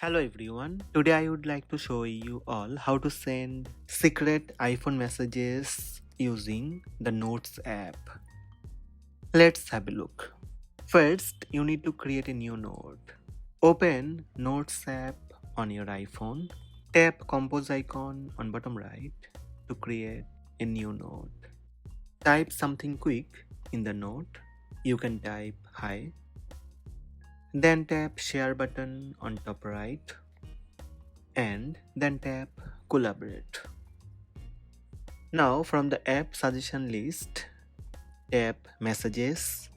Hello everyone. Today I would like to show you all how to send secret iPhone messages using the Notes app. Let's have a look. First, you need to create a new note. Open Notes app on your iPhone. Tap Compose icon on bottom right to create a new note. Type something quick in the note. You can type hi. Then tap Share button on top right. And then tap Collaborate. Now from the app suggestion list, tap Messages,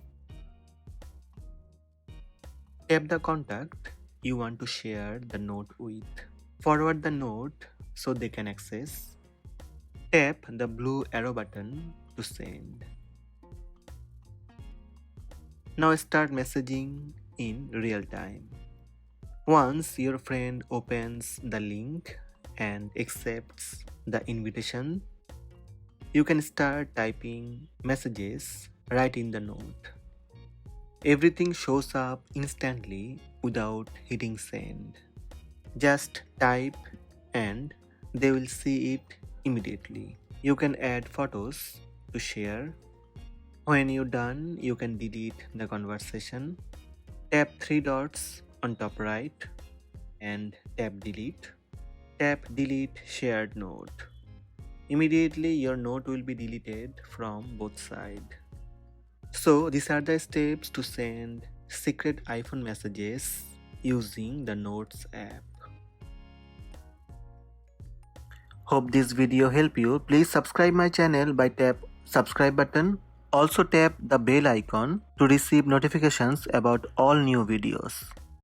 tap the contact you want to share the note with. Forward the note so they can access. Tap the blue arrow button to send. Now start messaging in real time. Once your friend opens the link and accepts the invitation, you can start typing messages right in the note. Everything shows up instantly without hitting send. Just type and they will see it immediately. You can add photos to share. When you're done, you can delete the conversation. Tap three dots on top right and tap delete. Tap delete shared note. Immediately your note will be deleted from both sides. So these are the steps to send secret iPhone messages using the Notes app. Hope this video helped you. Please subscribe my channel by tap subscribe button. Also tap the bell icon to receive notifications about all new videos.